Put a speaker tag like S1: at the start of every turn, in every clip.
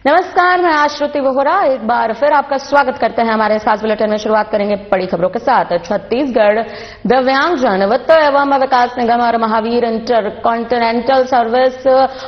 S1: नमस्कार, मैं आश्रुति वोहरा एक बार फिर आपका स्वागत करते हैं हमारे खास बुलेटिन में। शुरुआत करेंगे बड़ी खबरों के साथ। छत्तीसगढ़ दिव्यांगजन वित्त एवं विकास निगम और Mahavir intercontinental service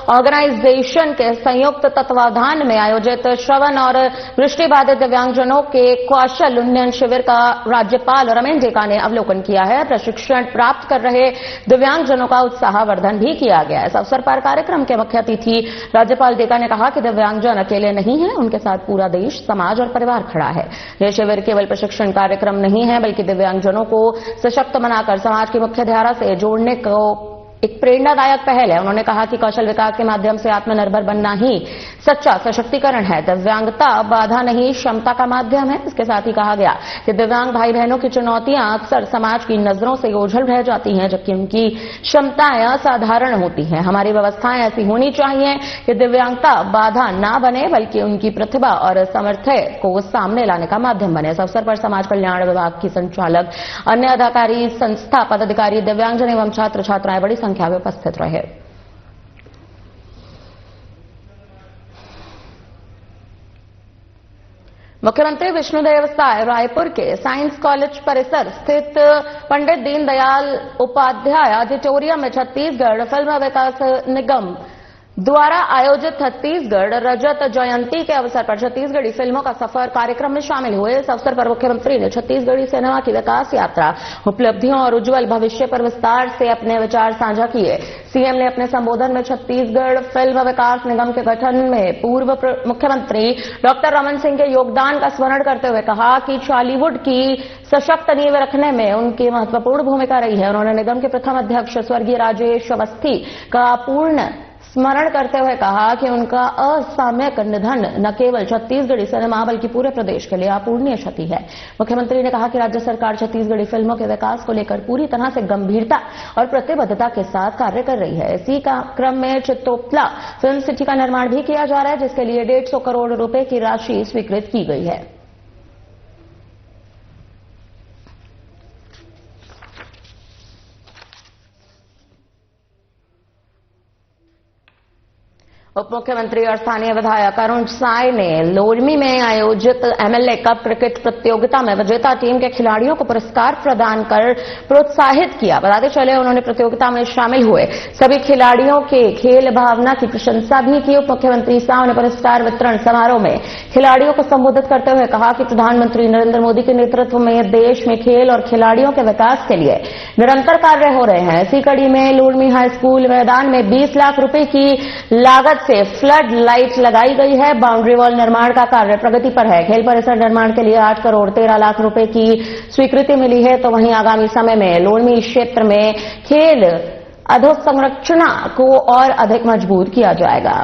S1: organisation के संयुक्त तत्वावधान में आयोजित श्रवण और दृष्टिबाधित दिव्यांगजनों के कौशल उन्नयन शिविर का राज्यपाल रमेन डेका ने अवलोकन किया है। प्रशिक्षण प्राप्त कर रहे दिव्यांगजनों का उत्साहवर्धन भी किया गया। इस अवसर पर कार्यक्रम के मुख्य अतिथि राज्यपाल डेका ने कहा कि दिव्यांगजन अकेले नहीं है, उनके साथ पूरा देश, समाज और परिवार खड़ा है। यह शिविर केवल प्रशिक्षण कार्यक्रम नहीं है, बल्कि दिव्यांगजनों को सशक्त बनाकर समाज की मुख्य धारा से जोड़ने को एक प्रेरणादायक पहल है। उन्होंने कहा कि कौशल विकास के माध्यम से आत्मनिर्भर बनना ही सच्चा सशक्तिकरण है। दिव्यांगता बाधा नहीं, क्षमता का माध्यम है। इसके साथ ही कहा गया कि दिव्यांग भाई बहनों की चुनौतियां अक्सर समाज की नजरों से ओझल रह जाती हैं, जबकि उनकी क्षमताएं असाधारण होती हैं। हमारी व्यवस्थाएं ऐसी होनी चाहिए कि दिव्यांगता बाधा ना बने, बल्कि उनकी प्रतिभा और सामर्थ्य को सामने लाने का माध्यम बने। इस अवसर पर समाज कल्याण विभाग की संचालक, अन्य अधिकारी, संस्था पदाधिकारी, दिव्यांगजन एवं छात्र छात्राएं बड़ी संख्या में उपस्थित रहे। मुख्यमंत्री विष्णुदेव साय रायपुर के साइंस कॉलेज परिसर स्थित पंडित दीनदयाल उपाध्याय ऑडिटोरियम में छत्तीसगढ़ फिल्म विकास निगम द्वारा आयोजित छत्तीसगढ़ रजत जयंती के अवसर पर छत्तीसगढ़ी फिल्मों का सफर कार्यक्रम में शामिल हुए। इस अवसर पर मुख्यमंत्री ने छत्तीसगढ़ी सिनेमा की विकास यात्रा, उपलब्धियों और उज्जवल भविष्य पर विस्तार से अपने विचार साझा किए। सीएम ने अपने संबोधन में छत्तीसगढ़ फिल्म विकास निगम के गठन में पूर्व मुख्यमंत्री डॉक्टर रमन सिंह के योगदान का स्मरण करते हुए कहा कि टॉलीवुड की सशक्त नींव रखने में उनकी महत्वपूर्ण भूमिका रही है। उन्होंने निगम के प्रथम अध्यक्ष स्वर्गीय राजेश अवस्थी का पूर्ण स्मरण करते हुए कहा कि उनका असामयिक निधन न केवल छत्तीसगढ़ी सिनेमा बल्कि पूरे प्रदेश के लिए अपूरणीय क्षति है। मुख्यमंत्री ने कहा कि राज्य सरकार छत्तीसगढ़ी फिल्मों के विकास को लेकर पूरी तरह से गंभीरता और प्रतिबद्धता के साथ कार्य कर रही है। इसी का क्रम में चित्तोपला फिल्म सिटी का निर्माण भी किया जा रहा है, जिसके लिए 150 करोड़ रुपए की राशि स्वीकृत की गई है। उप मुख्यमंत्री और स्थानीय विधायक अरुण साय ने लोरमी में आयोजित एमएलए कप क्रिकेट प्रतियोगिता में विजेता टीम के खिलाड़ियों को पुरस्कार प्रदान कर प्रोत्साहित किया। बताते चले उन्होंने प्रतियोगिता में शामिल हुए सभी खिलाड़ियों के खेल भावना की प्रशंसा भी की। उप मुख्यमंत्री साय ने पुरस्कार वितरण समारोह में खिलाड़ियों को संबोधित करते हुए कहा कि प्रधानमंत्री नरेंद्र मोदी के नेतृत्व में देश में खेल और खिलाड़ियों के विकास के लिए निरंतर कार्य हो रहे हैं। इसी कड़ी में लोरमी हाई स्कूल मैदान में 20 लाख रुपए की लागत से फ्लड लाइट लगाई गई है। बाउंड्री वॉल निर्माण का कार्य प्रगति पर है। खेल परिसर निर्माण के लिए 8 करोड़ 13 लाख रुपए की स्वीकृति मिली है। तो वहीं आगामी समय में लोरमी क्षेत्र में खेल अधोसंरचना को और अधिक मजबूत किया जाएगा।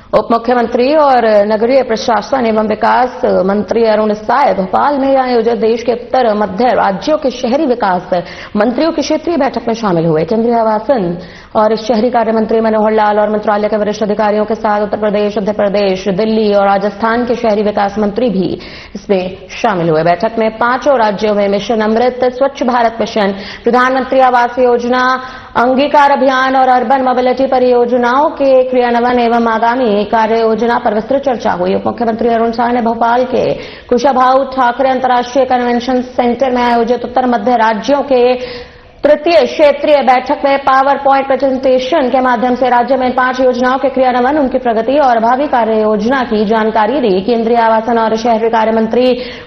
S1: उप मुख्यमंत्री और नगरीय प्रशासन एवं विकास मंत्री अरुण साय भोपाल में आयोजित देश के उत्तर मध्य राज्यों के शहरी विकास मंत्रियों की क्षेत्रीय बैठक में शामिल हुए। केंद्रीय आवासन और शहरी कार्य मंत्री मनोहर लाल और मंत्रालय के वरिष्ठ अधिकारियों के साथ उत्तर प्रदेश, मध्य प्रदेश, दिल्ली और राजस्थान के शहरी विकास मंत्री भी इसमें शामिल हुए। बैठक में 5 राज्यों में मिशन अमृत, स्वच्छ भारत मिशन, प्रधानमंत्री आवास योजना, अंगीकार अभियान और अर्बन मोबिलिटी परियोजनाओं के क्रियान्वयन एवं आगामी कार्य योजना पर विस्तृत चर्चा हुई। उप मुख्यमंत्री अरुण साय ने भोपाल के कुशाभाऊ ठाकरे अंतर्राष्ट्रीय कन्वेंशन सेंटर में आयोजित उत्तर मध्य राज्यों के तृतीय क्षेत्रीय बैठक में पावर पॉइंट प्रेजेंटेशन के माध्यम से राज्य में 5 योजनाओं के क्रियान्वयन, उनकी प्रगति और भावी कार्य योजना की जानकारी दी। केंद्रीय आवासन और शहरी कार्य मंत्री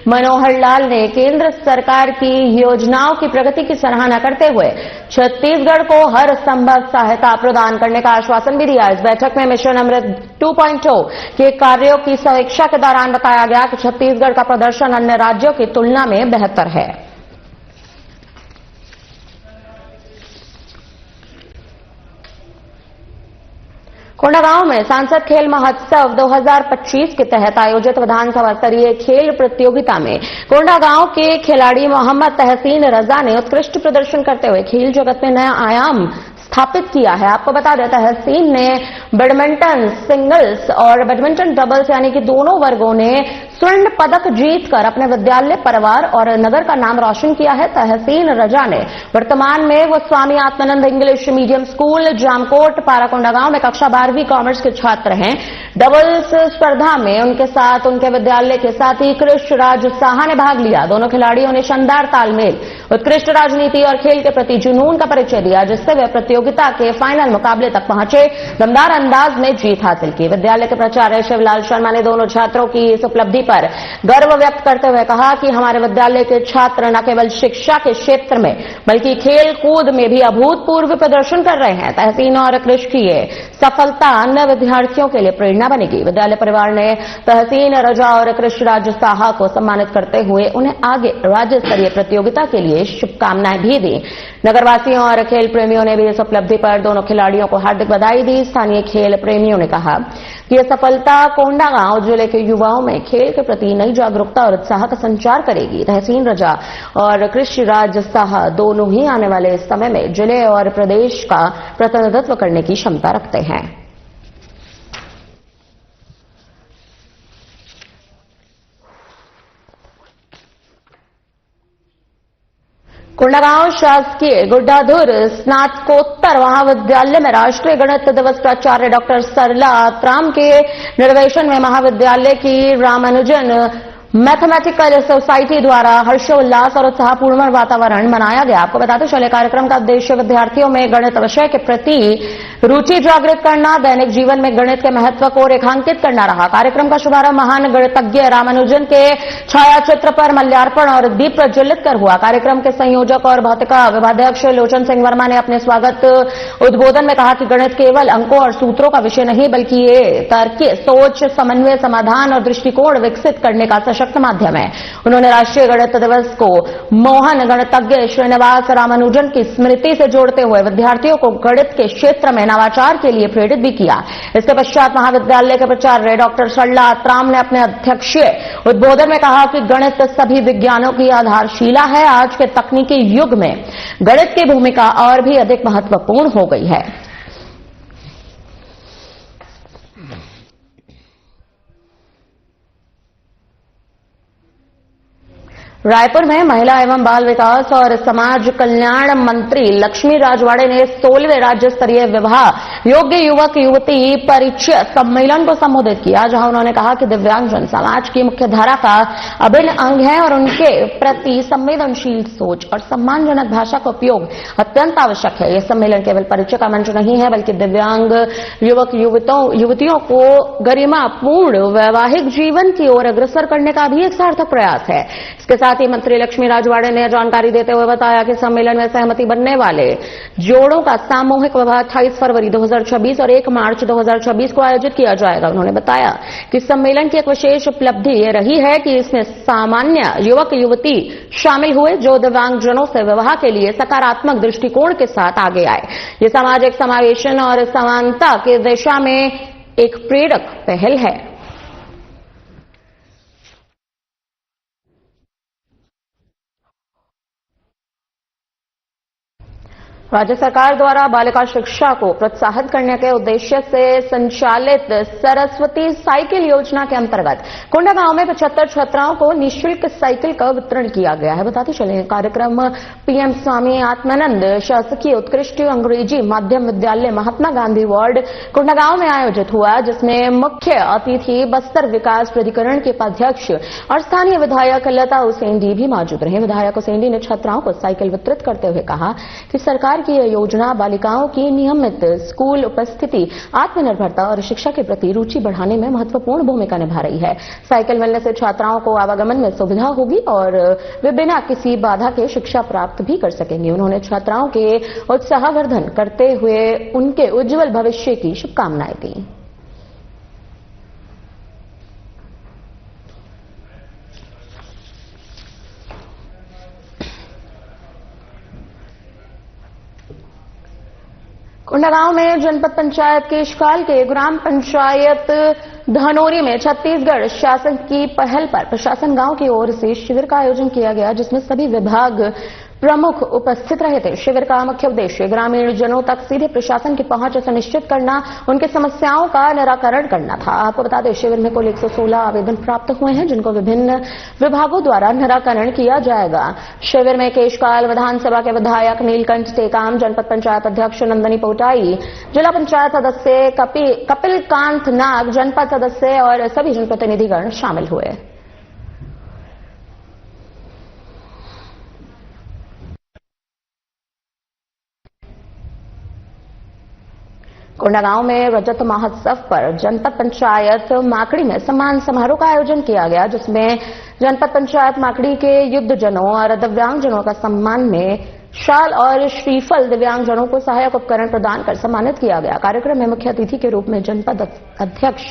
S1: मनोहर लाल ने केंद्र सरकार की योजनाओं की प्रगति की सराहना करते हुए छत्तीसगढ़ को हर संभव सहायता प्रदान करने का आश्वासन भी दिया। इस बैठक में मिशन अमृत 2.0 के कार्यों की समीक्षा के दौरान बताया गया कि छत्तीसगढ़ का प्रदर्शन अन्य राज्यों की तुलना में बेहतर है। कोंडागांव में सांसद खेल महोत्सव 2025 के तहत आयोजित विधानसभा स्तरीय खेल प्रतियोगिता में कोंडागांव के खिलाड़ी मोहम्मद तहसीन रजा ने उत्कृष्ट प्रदर्शन करते हुए खेल जगत में नया आयाम स्थापित किया है। आपको बता दें, तहसीन ने बैडमिंटन सिंगल्स और बैडमिंटन डबल्स यानी कि दोनों वर्गों ने स्वर्ण पदक जीतकर अपने विद्यालय, परिवार और नगर का नाम रोशन किया है। तहसीन रजा ने वर्तमान में वो Swami Atmanand English medium school Jamkote पाराकोंडा गांव में कक्षा 12वीं कॉमर्स के छात्र हैं। डबल्स स्पर्धा में उनके साथ उनके विद्यालय के साथी कृष्णराज साहा ने भाग लिया। दोनों खिलाड़ियों ने शानदार तालमेल, उत्कृष्ट राजनीति और खेल के प्रति जुनून का परिचय दिया, जिससे वे प्रतियोगिता के फाइनल मुकाबले तक पहुंचे, दमदार अंदाज में जीत हासिल की। विद्यालय के प्राचार्य शिवलाल शर्मा ने दोनों छात्रों की इस उपलब्धि पर गर्व व्यक्त करते हुए कहा कि हमारे विद्यालय के छात्र न केवल शिक्षा के क्षेत्र में बल्कि खेल कूद में भी अभूतपूर्व प्रदर्शन कर रहे हैं। तहसीन और कृष की ये सफलता अन्य विद्यार्थियों के लिए प्रेरणा बनेगी। विद्यालय परिवार ने तहसीन रजा और कृष्णराज साहा को सम्मानित करते हुए उन्हें आगे राज्य स्तरीय प्रतियोगिता के लिए शुभकामनाएं भी दी। नगरवासियों और खेल प्रेमियों ने भी इस उपलब्धि पर दोनों खिलाड़ियों को हार्दिक बधाई दी। स्थानीय खेल प्रेमियों ने कहा कि यह सफलता कोंडागांव जिले के युवाओं में खेल के प्रति नई जागरूकता और उत्साह का संचार करेगी। तहसीन रजा और कृष्णराज साहा दोनों ही आने वाले समय में जिले और प्रदेश का प्रतिनिधित्व करने की क्षमता रखते हैं। कोंडागांव शासकीय गुड्डाधुर स्नातकोत्तर महाविद्यालय में राष्ट्रीय गणित दिवस प्राचार्य डॉक्टर सरला आत्राम के निर्देशन में महाविद्यालय की रामानुजन मैथमेटिकल सोसाइटी द्वारा हर्षोल्लास और उत्साहपूर्ण वातावरण बनाया गया। आपको बताते चले कार्यक्रम का उद्देश्य विद्यार्थियों में गणित विषय के प्रति रुचि जागृत करना, दैनिक जीवन में गणित के महत्व को रेखांकित करना रहा। कार्यक्रम का शुभारंभ महान गणितज्ञ रामानुजन के छायाचित्र पर मल्यार्पण और दीप प्रज्वलित कर हुआ। कार्यक्रम के संयोजक और भौतिका विभागाध्यक्ष लोचन सिंह वर्मा ने अपने स्वागत उद्बोधन में कहा कि गणित केवल अंकों और सूत्रों का विषय नहीं बल्कि ये तार्किक सोच, समन्वय, समाधान और दृष्टिकोण विकसित करने का सशक्त माध्यम है। उन्होंने राष्ट्रीय गणित दिवस को मोहन गणितज्ञ श्रीनिवास रामानुजन की स्मृति से जोड़ते हुए विद्यार्थियों को गणित के क्षेत्र में नवाचार के लिए प्रेरित भी किया। इसके पश्चात महाविद्यालय के प्राचार्य डॉक्टर सरला आत्राम ने अपने अध्यक्षीय उद्बोधन में कहा कि गणित सभी विज्ञानों की आधारशिला है। आज के तकनीकी युग में गणित की भूमिका और भी अधिक महत्वपूर्ण हो गई है। रायपुर में महिला एवं बाल विकास और समाज कल्याण मंत्री लक्ष्मी राजवाड़े ने 16वें राज्य स्तरीय विवाह योग्य युवक युवती परिचय सम्मेलन को संबोधित किया, जहां उन्होंने कहा कि दिव्यांगजन समाज की मुख्य धारा का अभिन्न अंग है और उनके प्रति संवेदनशील सोच और सम्मानजनक भाषा का उपयोग अत्यंत आवश्यक है। यह सम्मेलन केवल परिचय का मंच नहीं है बल्कि दिव्यांग युवक युवतियों को गरिमापूर्ण वैवाहिक जीवन की ओर अग्रसर करने का भी एक सार्थक प्रयास है। इसके साथ ही मंत्री लक्ष्मी राजवाड़े ने जानकारी देते हुए बताया कि सम्मेलन में सहमति बनने वाले जोड़ों का सामूहिक विवाह 28 फरवरी 2026 और 1 मार्च 2026 को आयोजित किया जाएगा। उन्होंने बताया कि सम्मेलन की एक विशेष उपलब्धि यह रही है कि इसमें सामान्य युवक युवती शामिल हुए जो दिव्यांगजनों से विवाह के लिए सकारात्मक दृष्टिकोण के साथ आगे आए। ये सामाजिक समावेशन और समानता की दिशा में एक प्रेरक पहल है। राज्य सरकार द्वारा बालिका शिक्षा को प्रोत्साहित करने के उद्देश्य से संचालित सरस्वती साइकिल योजना के अंतर्गत कोंडागांव में 75 छात्राओं को निःशुल्क साइकिल का वितरण किया गया है। बताते चले कार्यक्रम पीएम स्वामी आत्मानंद शासकीय उत्कृष्ट अंग्रेजी माध्यम विद्यालय महात्मा गांधी वार्ड कोंडागांव में आयोजित हुआ, जिसमें मुख्य अतिथि बस्तर विकास प्राधिकरण के उपाध्यक्ष और स्थानीय विधायक लता उसेंडी भी मौजूद रहे। विधायक उसेंडी ने छात्राओं को साइकिल वितरित करते हुए कहा कि सरकार की यह योजना बालिकाओं की नियमित स्कूल उपस्थिति, आत्मनिर्भरता और शिक्षा के प्रति रुचि बढ़ाने में महत्वपूर्ण भूमिका निभा रही है। साइकिल मिलने से छात्राओं को आवागमन में सुविधा होगी और वे बिना किसी बाधा के शिक्षा प्राप्त भी कर सकेंगे। उन्होंने छात्राओं के उत्साहवर्धन करते हुए उनके उज्जवल भविष्य की शुभकामनाएं दी। कोंडागांव में जनपद पंचायत केशकाल के ग्राम पंचायत धनोरी में छत्तीसगढ़ शासन की पहल पर प्रशासन गांव की ओर से शिविर का आयोजन किया गया, जिसमें सभी विभाग प्रमुख उपस्थित रहे थे। शिविर का मुख्य उद्देश्य ग्रामीण जनों तक सीधे प्रशासन की पहुंच सुनिश्चित करना, उनकी समस्याओं का निराकरण करना था। आपको बता दें, शिविर में कुल 116 आवेदन प्राप्त हुए हैं, जिनको विभिन्न विभागों द्वारा निराकरण किया जाएगा। शिविर में केशकाल विधानसभा के विधायक नीलकंठ टेकाम, जनपद पंचायत अध्यक्ष नंदनी पोटाई, जिला पंचायत सदस्य कपिल कांत नाग, जनपद सदस्य और सभी जनप्रतिनिधिगण शामिल हुए। कोंडागांव में रजत महोत्सव पर जनपद पंचायत माकड़ी में सम्मान समारोह का आयोजन किया गया, जिसमें जनपद पंचायत माकड़ी के युद्धजनों और दिव्यांगजनों का सम्मान में शाल और श्रीफल दिव्यांगजनों को सहायक उपकरण प्रदान कर सम्मानित किया गया। कार्यक्रम में मुख्य अतिथि के रूप में जनपद अध्यक्ष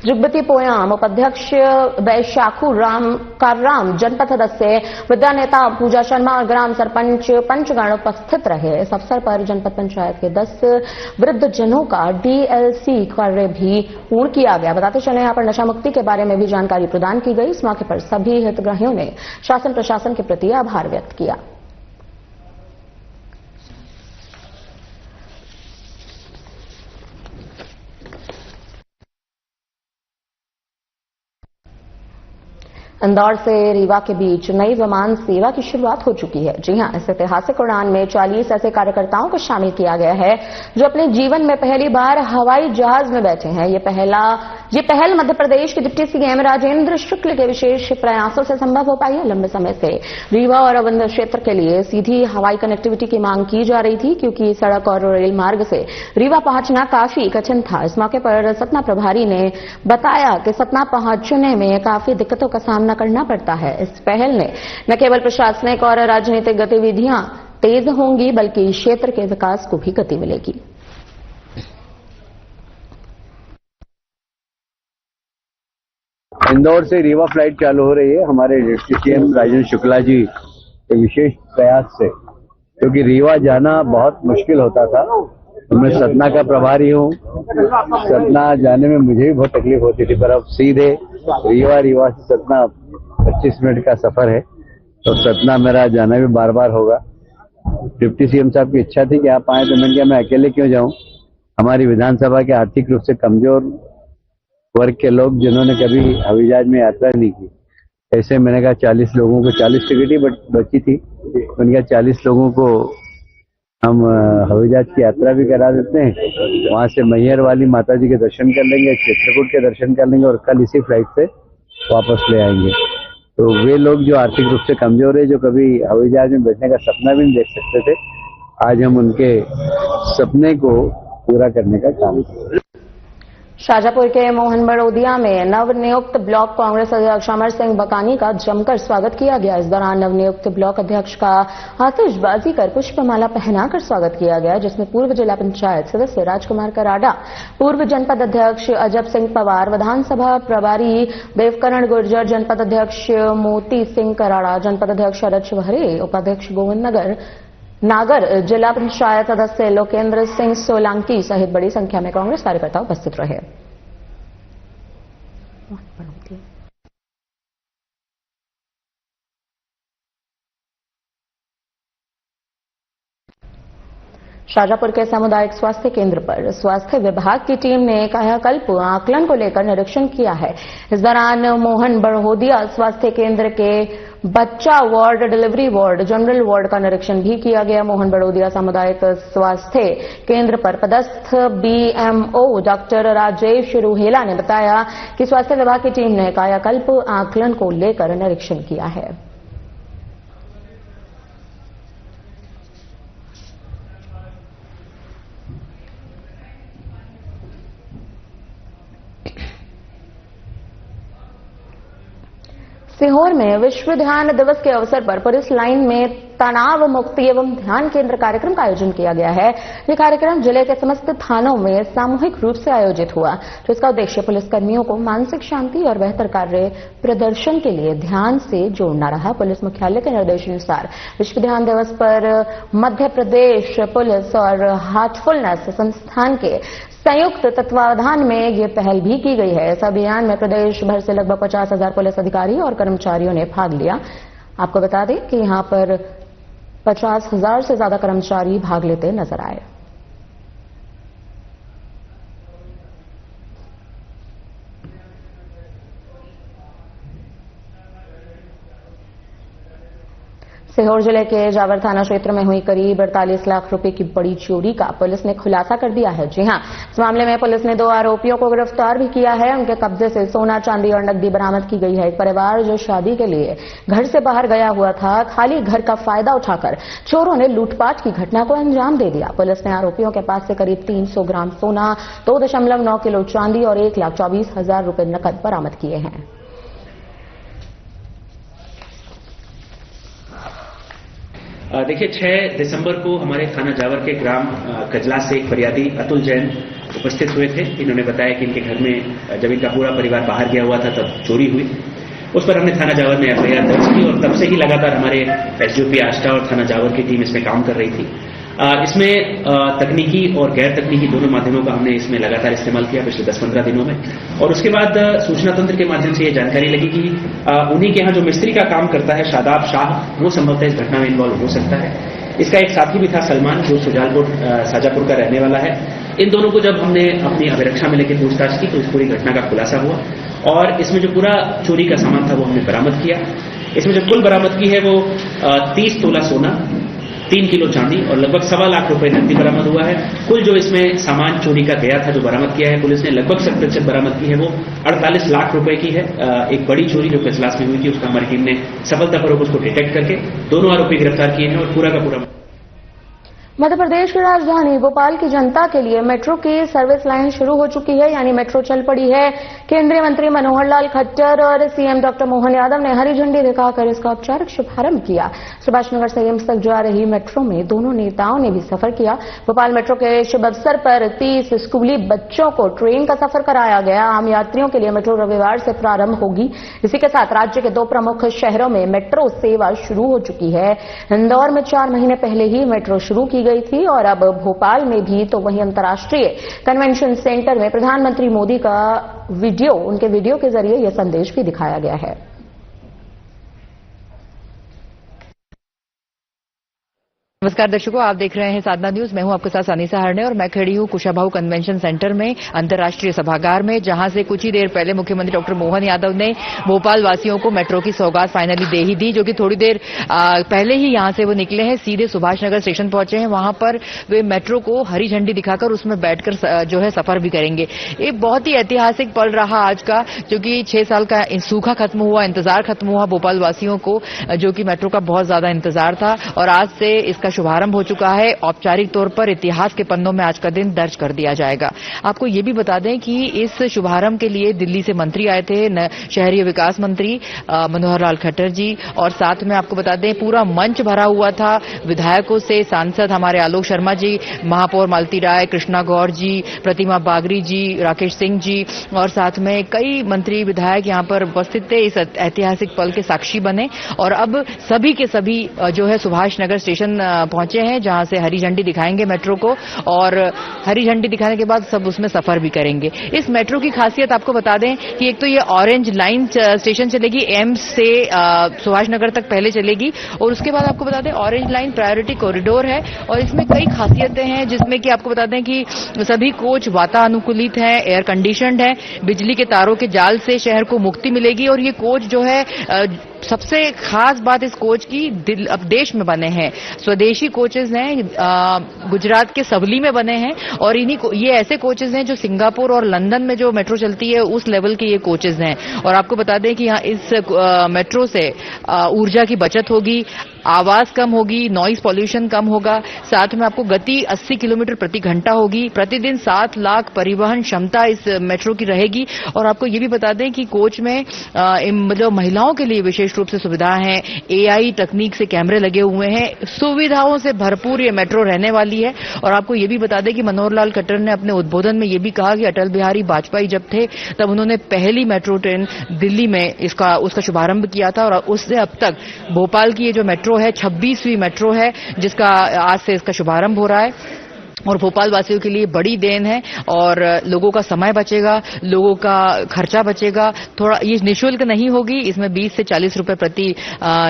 S1: जुगबती पोयाम, उपाध्यक्ष वैशाखू राम, जनपद सदस्य विद्या नेता पूजा शर्मा और ग्राम सरपंच पंचगण उपस्थित रहे। इस अवसर पर जनपद पंचायत के 10 वृद्धजनों का डीएलसी कार्य भी पूर्ण किया गया। बताते चले, यहाँ पर नशा मुक्ति के बारे में भी जानकारी प्रदान की गई। इस मौके पर सभी हितग्राहियों ने शासन प्रशासन के प्रति आभार व्यक्त किया। इंदौर से रीवा के बीच नई विमान सेवा की शुरुआत हो चुकी है। जी हां, इस ऐतिहासिक उड़ान में 40 ऐसे कार्यकर्ताओं को शामिल किया गया है जो अपने जीवन में पहली बार हवाई जहाज में बैठे हैं। ये पहल मध्य प्रदेश के डिप्टी सीएम राजेंद्र शुक्ल के विशेष प्रयासों से संभव हो पाई है। लंबे समय से रीवा और अवंध क्षेत्र के लिए सीधी हवाई कनेक्टिविटी की मांग की जा रही थी, क्योंकि सड़क और रेल मार्ग से रीवा पहुंचना काफी कठिन था। इस मौके पर सतना प्रभारी ने बताया कि सतना पहुंचने में काफी दिक्कतों का सामना करना पड़ता है। इस पहल ने न केवल प्रशासनिक और राजनीतिक गतिविधियां तेज होंगी, बल्कि क्षेत्र के विकास को भी गति मिलेगी।
S2: इंदौर से रीवा फ्लाइट चालू हो रही है हमारे डिप्टी सीएम राजेंद्र शुक्ला जी के विशेष प्रयास से, क्योंकि रीवा जाना बहुत मुश्किल होता था। मैं सतना का प्रभारी हूँ, सतना जाने में मुझे भी बहुत तकलीफ होती थी, पर अब सीधे रीवा से सतना 25 मिनट का सफर है, तो सतना मेरा जाना भी बार बार होगा। डिप्टी सीएम साहब की इच्छा थी कि आप आए, तो मैंने कहा मैं अकेले क्यों जाऊं। हमारी विधानसभा के आर्थिक रूप से कमजोर वर्ग के लोग जिन्होंने कभी हवाई जहाज में यात्रा नहीं की, ऐसे मैंने कहा 40 लोगों को, 40 टिकट ही बची थी, मैंने कहा 40 लोगों को हम हवाई जहाज की यात्रा भी करा देते हैं। वहां से मैहर वाली माता जी के दर्शन कर लेंगे, चित्रकूट के दर्शन कर लेंगे और कल इसी फ्लाइट से वापस ले आएंगे। तो वे लोग जो आर्थिक रूप से कमजोर है, जो कभी हवाई जहाज में बैठने का सपना भी नहीं देख सकते थे, आज हम उनके सपने को पूरा करने का काम करें।
S1: शाजापुर के मोहन बड़ोदिया में नवनियुक्त ब्लॉक कांग्रेस अध्यक्ष अमर सिंह बकानी का जमकर स्वागत किया गया। इस दौरान नवनियुक्त ब्लॉक अध्यक्ष का आतिशबाजी कर पुष्पमाला पहनाकर स्वागत किया गया, जिसमें पूर्व जिला पंचायत सदस्य राजकुमार कराड़ा, पूर्व जनपद अध्यक्ष अजब सिंह पवार, विधानसभा प्रभारी देवकरण गुर्जर, जनपद अध्यक्ष मोती सिंह कराड़ा, जनपद अध्यक्ष शरद शिवहरे, उपाध्यक्ष गोविंद नागर, जिला पंचायत सदस्य लोकेंद्र सिंह सोलंकी सहित बड़ी संख्या में कांग्रेस कार्यकर्ता उपस्थित रहे। शाजापुर के सामुदायिक स्वास्थ्य केंद्र पर स्वास्थ्य विभाग की टीम ने कायाकल्प आकलन को लेकर निरीक्षण किया है। इस दौरान मोहन बड़ोदिया स्वास्थ्य केंद्र के बच्चा ward, delivery ward, general ward का निरीक्षण भी किया गया। मोहन बड़ोदिया सामुदायिक स्वास्थ्य केंद्र पर पदस्थ बीएमओ डॉक्टर राजेश रूहेला ने बताया कि स्वास्थ्य विभाग की टीम ने कायाकल्प आकलन को लेकर निरीक्षण किया है। सीहोर में विश्व ध्यान दिवस के अवसर पर पुलिस लाइन में तनाव मुक्ति एवं ध्यान केंद्र कार्यक्रम का आयोजन किया गया है। यह कार्यक्रम जिले के समस्त थानों में सामूहिक रूप से आयोजित हुआ, तो इसका उद्देश्य पुलिसकर्मियों को मानसिक शांति और बेहतर कार्य प्रदर्शन के लिए ध्यान से जोड़ना रहा। पुलिस मुख्यालय के निर्देशानुसार विश्व ध्यान दिवस पर मध्य प्रदेश पुलिस और हार्टफुलनेस संस्थान के संयुक्त तत्वावधान में ये पहल भी की गई है। इस अभियान में प्रदेश भर से लगभग 50,000 पुलिस अधिकारी और कर्मचारियों ने भाग लिया। आपको बता दें कि यहां पर 50,000 से ज्यादा कर्मचारी भाग लेते नजर आए। सीहोर जिले के जावर थाना क्षेत्र में हुई करीब 48 लाख रुपए की बड़ी चोरी का पुलिस ने खुलासा कर दिया है। जी हां, इस मामले में पुलिस ने 2 आरोपियों को गिरफ्तार भी किया है। उनके कब्जे से सोना, चांदी और नकदी बरामद की गई है। एक परिवार जो शादी के लिए घर से बाहर गया हुआ था, खाली घर का फायदा उठाकर चोरों ने लूटपाट की घटना को अंजाम दे दिया। पुलिस ने आरोपियों के पास से करीब 300 ग्राम सोना, 2.9 किलो चांदी और 1,24,000 रुपए नकद बरामद किए हैं।
S3: देखिए, 6 दिसंबर को हमारे थाना जावर के ग्राम कजला से एक फरियादी अतुल जैन उपस्थित हुए थे। इन्होंने बताया कि इनके घर में जब इनका पूरा परिवार बाहर गया हुआ था तब चोरी हुई। उस पर हमने थाना जावर में एफआईआर दर्ज की और तब से ही लगातार हमारे एसडीओपी आष्टा और थाना जावर की टीम इसमें काम कर रही थी। इसमें तकनीकी और गैर तकनीकी दोनों माध्यमों का हमने इसमें लगातार इस्तेमाल किया पिछले 10-15 दिनों में। और उसके बाद सूचना तंत्र के माध्यम से ये जानकारी लगी कि उन्हीं के यहाँ जो मिस्त्री का काम करता है शादाब शाह, वो संभवतः इस घटना में इन्वॉल्व हो सकता है। इसका एक साथी भी था सलमान, जो सुजालपुर साजापुर का रहने वाला है। इन दोनों को जब हमने अपनी अभिरक्षा में लेकर पूछताछ की तो इस पूरी घटना का खुलासा हुआ और इसमें जो पूरा चोरी का सामान था वो हमने बरामद किया। इसमें जो कुल बरामद की है वो 30 तोला सोना, 3 किलो चांदी और लगभग 1.25 लाख रुपए नकदी बरामद हुआ है। कुल जो इसमें सामान चोरी का गया था, जो बरामद किया है पुलिस ने, लगभग 100% बरामद की है वो 48 लाख रुपए की है। एक बड़ी चोरी जो कचलास में हुई थी उसका हमारी टीम ने सफलतापूर्वक उसको डिटेक्ट करके दोनों आरोपी गिरफ्तार किए हैं और पूरा का पूरा।
S1: मध्य प्रदेश की राजधानी भोपाल की जनता के लिए मेट्रो की सर्विस लाइन शुरू हो चुकी है, यानी मेट्रो चल पड़ी है। केंद्रीय मंत्री मनोहर लाल खट्टर और सीएम डॉक्टर मोहन यादव ने हरी झंडी दिखाकर इसका औपचारिक शुभारंभ किया। सुभाष नगर से एम्स तक जा रही मेट्रो में दोनों नेताओं ने भी सफर किया। भोपाल मेट्रो के शुभ अवसर पर 30 स्कूली बच्चों को ट्रेन का सफर कराया गया। आम यात्रियों के लिए मेट्रो रविवार से प्रारंभ होगी। इसी के साथ राज्य के 2 प्रमुख शहरों में मेट्रो सेवा शुरू हो चुकी है। इंदौर में 4 महीने पहले ही मेट्रो शुरू की गई थी और अब भोपाल में भी। तो वहीं अंतर्राष्ट्रीय कन्वेंशन सेंटर में प्रधानमंत्री मोदी का उनके वीडियो के जरिए यह संदेश भी दिखाया गया है।
S4: नमस्कार दर्शकों, आप देख रहे हैं साधना न्यूज। मैं हूं आपके साथ अनीसा हरणे और मैं खड़ी हूं कुशाभाऊ कन्वेंशन सेंटर में, अंतर्राष्ट्रीय सभागार में, जहां से कुछ ही देर पहले मुख्यमंत्री डॉक्टर मोहन यादव ने भोपाल वासियों को मेट्रो की सौगात फाइनली दे ही दी। जो कि थोड़ी देर पहले ही यहां से वो निकले हैं, सीधे सुभाष नगर स्टेशन पहुंचे हैं। वहां पर वे मेट्रो को हरी झंडी दिखाकर उसमें बैठकर जो है सफर भी करेंगे। एक बहुत ही ऐतिहासिक पल रहा आज का, जो कि 6 साल का सूखा खत्म हुआ, इंतजार खत्म हुआ भोपाल वासियों को, जो कि मेट्रो का बहुत ज्यादा इंतजार था और आज से इसका शुभारंभ हो चुका है। औपचारिक तौर पर इतिहास के पन्नों में आज का दिन दर्ज कर दिया जाएगा। आपको ये भी बता दें कि इस शुभारंभ के लिए दिल्ली से मंत्री आए थे, शहरी विकास मंत्री मनोहर लाल खट्टर जी, और साथ में आपको बता दें पूरा मंच भरा हुआ था विधायकों से। सांसद हमारे आलोक शर्मा जी, महापौर मालती राय, कृष्णा गौर जी, प्रतिमा बागरी जी, राकेश सिंह जी और साथ में कई मंत्री विधायक यहां पर उपस्थित थे। इस ऐतिहासिक पल के साक्षी बने और अब सभी के सभी जो है सुभाष नगर स्टेशन पहुंचे हैं, जहां से हरी झंडी दिखाएंगे मेट्रो को और हरी झंडी दिखाने के बाद सब उसमें सफर भी करेंगे। इस मेट्रो की खासियत आपको बता दें कि एक तो ये ऑरेंज लाइन स्टेशन चलेगी, एम्स से सुभाष नगर तक पहले चलेगी और उसके बाद आपको बता दें ऑरेंज लाइन प्रायोरिटी कॉरिडोर है और इसमें कई खासियतें हैं, जिसमें कि आपको बता दें कि सभी कोच वातानुकूलित हैं, एयर कंडीशनड है, बिजली के तारों के जाल से शहर को मुक्ति मिलेगी और ये कोच जो है सबसे खास बात इस कोच की अब देश में बने हैं, स्वदेशी कोचेज हैं, गुजरात के सबली में बने हैं और ये ऐसे कोचेज हैं जो सिंगापुर और लंदन में जो मेट्रो चलती है उस लेवल के ये कोचेज हैं। और आपको बता दें कि यहाँ इस मेट्रो से ऊर्जा की बचत होगी, आवाज कम होगी, नॉइज पॉल्यूशन कम होगा, साथ में आपको गति 80 किलोमीटर प्रति घंटा होगी। प्रतिदिन 7 लाख परिवहन क्षमता इस मेट्रो की रहेगी और आपको ये भी बता दें कि कोच में मतलब महिलाओं के लिए विशेष रूप से सुविधाएं हैं, एआई तकनीक से कैमरे लगे हुए हैं, सुविधाओं से भरपूर ये मेट्रो रहने वाली है। और आपको ये भी बता दें कि मनोहर लाल खट्टर ने अपने उद्बोधन में ये भी कहा कि अटल बिहारी वाजपेयी जब थे तब उन्होंने पहली मेट्रो ट्रेन दिल्ली में उसका शुभारंभ किया था और उससे अब तक भोपाल की ये जो मेट्रो है 26वीं मेट्रो है जिसका आज से इसका शुभारंभ हो रहा है। और भोपाल वासियों के लिए बड़ी देन है और लोगों का समय बचेगा, लोगों का खर्चा बचेगा। थोड़ा ये निःशुल्क नहीं होगी, इसमें 20 से 40 रुपए प्रति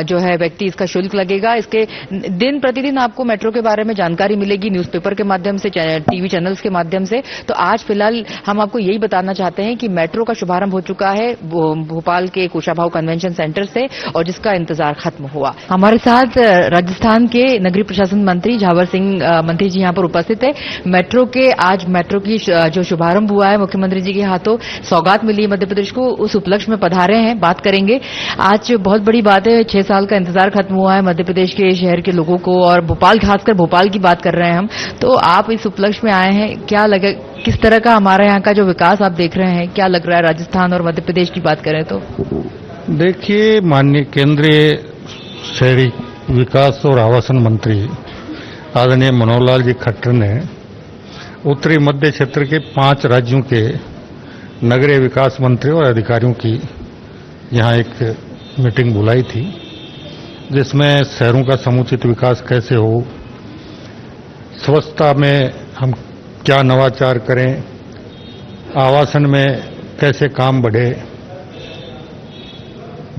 S4: जो है व्यक्ति इसका शुल्क लगेगा। इसके दिन प्रतिदिन आपको मेट्रो के बारे में जानकारी मिलेगी न्यूज़पेपर के माध्यम से, टीवी चैनल्स के माध्यम से। तो आज फिलहाल हम आपको यही बताना चाहते हैं कि मेट्रो का शुभारंभ हो चुका है भोपाल के कुशाभाऊ कन्वेंशन सेंटर से और जिसका इंतजार खत्म हुआ। हमारे साथ राजस्थान के नगरीय प्रशासन मंत्री झावर सिंह मंत्री जी यहां पर उपस्थित है। मेट्रो के आज मेट्रो की जो शुभारंभ हुआ है मुख्यमंत्री जी के हाथों सौगात मिली है मध्य प्रदेश को, उस उपलक्ष्य में पधारे हैं। बात करेंगे आज बहुत बड़ी बात है, 6 साल का इंतजार खत्म हुआ है मध्य प्रदेश के शहर के लोगों को और भोपाल, खासकर भोपाल की बात कर रहे हैं हम। तो आप इस उपलक्ष्य में आए हैं, क्या लगे, किस तरह का हमारे यहाँ का जो विकास आप देख रहे हैं, क्या लग रहा है राजस्थान और मध्य प्रदेश की बात करें तो?
S5: देखिए, माननीय केंद्रीय शहरी विकास और आवासन मंत्री आदरणीय मनोहर लाल जी खट्टर ने उत्तरी मध्य क्षेत्र के 5 राज्यों के नगरीय विकास मंत्री और अधिकारियों की यहां एक मीटिंग बुलाई थी, जिसमें शहरों का समुचित विकास कैसे हो, स्वच्छता में हम क्या नवाचार करें, आवासन में कैसे काम बढ़े,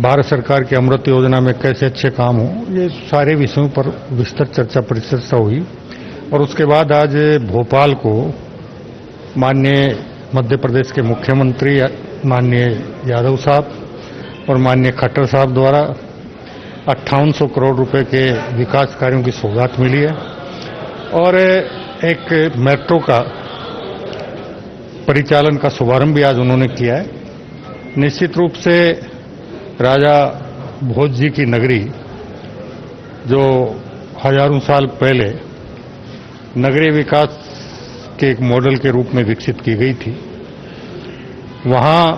S5: भारत सरकार की अमृत योजना में कैसे अच्छे काम हो, ये सारे विषयों पर विस्तृत चर्चा परिचर्चा हुई। और उसके बाद आज भोपाल को माननीय मध्य प्रदेश के मुख्यमंत्री माननीय यादव साहब और माननीय खट्टर साहब द्वारा 5800 करोड़ रुपए के विकास कार्यों की सौगात मिली है और एक मेट्रो का परिचालन का शुभारंभ भी आज उन्होंने किया है। निश्चित रूप से राजा भोज जी की नगरी, जो हजारों साल पहले नगरीय विकास के एक मॉडल के रूप में विकसित की गई थी, वहां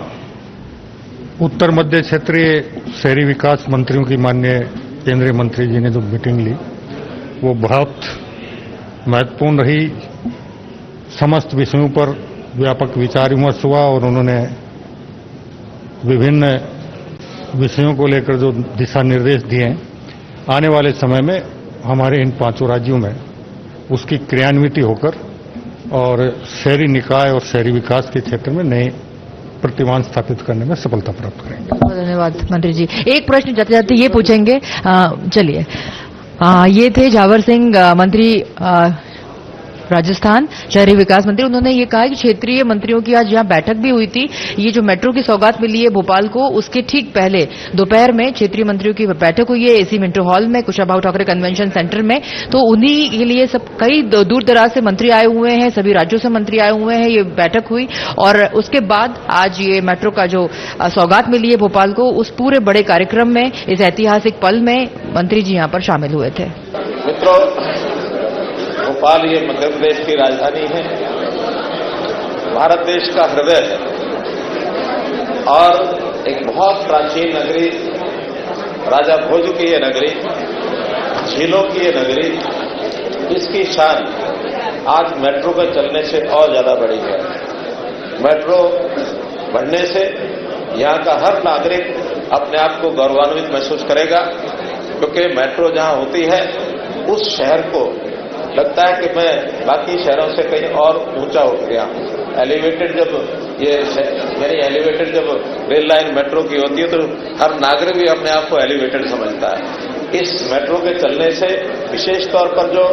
S5: उत्तर मध्य क्षेत्रीय शहरी विकास मंत्रियों की माननीय केंद्रीय मंत्री जी ने जो मीटिंग ली, वो बहुत महत्वपूर्ण रही। समस्त विषयों पर व्यापक विचार विमर्श हुआ और उन्होंने विभिन्न विषयों को लेकर जो दिशा निर्देश दिए हैं, आने वाले समय में हमारे इन 5 राज्यों में उसकी क्रियान्विति होकर और शहरी निकाय और शहरी विकास के क्षेत्र में नए प्रतिमान स्थापित करने में सफलता प्राप्त करेंगे।
S4: बहुत धन्यवाद मंत्री जी। एक प्रश्न जाते जाते ये पूछेंगे, चलिए, ये थे झावर सिंह मंत्री राजस्थान शहरी विकास मंत्री। उन्होंने ये कहा कि क्षेत्रीय मंत्रियों की आज यहां बैठक भी हुई थी। ये जो मेट्रो की सौगात मिली है भोपाल को, उसके ठीक पहले दोपहर में क्षेत्रीय मंत्रियों की बैठक हुई है एसी मिंटो हॉल में कुशाभाऊ ठाकरे कन्वेंशन सेंटर में। तो उन्हीं के लिए सब कई दूर दराज से मंत्री आए हुए हैं, सभी राज्यों से मंत्री आए हुए हैं। ये बैठक हुई और उसके बाद आज ये मेट्रो का जो सौगात मिली है भोपाल को, उस पूरे बड़े कार्यक्रम में, इस ऐतिहासिक पल में मंत्री जी यहां पर शामिल हुए थे।
S6: मित्रों, भोपाल ये मध्य प्रदेश की राजधानी है, भारत देश का हृदय है और एक बहुत प्राचीन नगरी, राजा भोज की ये नगरी, झीलों की ये नगरी, इसकी शान आज मेट्रो के चलने से और ज्यादा बढ़ी है। मेट्रो बढ़ने से यहां का हर नागरिक अपने आप को गौरवान्वित महसूस करेगा, क्योंकि मेट्रो जहां होती है उस शहर को लगता है कि मैं बाकी शहरों से कहीं और ऊंचा उठ गया हूं। एलिवेटेड जब रेल लाइन मेट्रो की होती है तो हर नागरिक भी अपने आप को एलिवेटेड समझता है। इस मेट्रो के चलने से विशेष तौर पर जो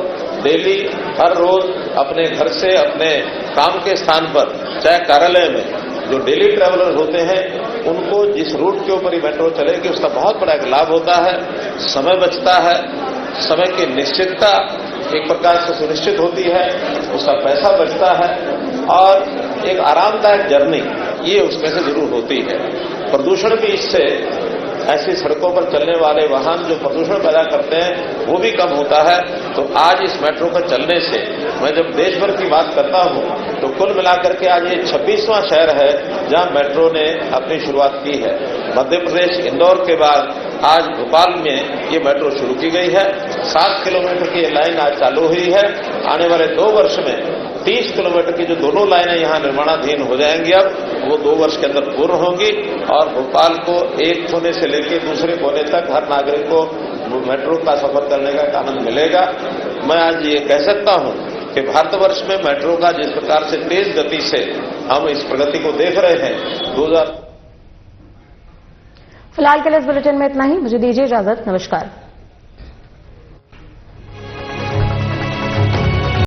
S6: डेली हर रोज अपने घर से अपने काम के स्थान पर, चाहे कार्यालय में, जो डेली ट्रैवलर होते हैं, उनको जिस रूट के ऊपर ही मेट्रो चलेगी उसका बहुत बड़ा एक लाभ होता है। समय बचता है, समय की निश्चितता एक प्रकार से सुनिश्चित होती है, उसका पैसा बचता है और एक आरामदायक जर्नी ये उसमें से जरूर होती है। प्रदूषण भी इससे, ऐसी सड़कों पर चलने वाले वाहन जो प्रदूषण पैदा करते हैं वो भी कम होता है। तो आज इस मेट्रो पर चलने से मैं जब देश भर की बात करता हूं तो कुल मिलाकर के आज ये 26वां शहर है जहां मेट्रो ने अपनी शुरुआत की है। मध्य प्रदेश इंदौर के बाद आज भोपाल में ये मेट्रो शुरू की गई है। 7 किलोमीटर की ये लाइन आज चालू हुई है। आने वाले 2 वर्ष में 30 किलोमीटर की जो दोनों लाइनें यहां निर्माणाधीन हो जाएंगी, अब वो 2 वर्ष के अंदर पूर्ण होंगी और भोपाल को एक कोने से लेकर दूसरे कोने तक हर नागरिक को मेट्रो का सफर करने का आनंद मिलेगा। मैं आज ये कह सकता हूं कि भारतवर्ष में मेट्रो का जिस प्रकार से तेज गति से हम इस प्रगति को देख रहे हैं
S1: फिलहाल के लिए इस बुलेटिन में इतना ही। मुझे दीजिए इजाजत। नमस्कार।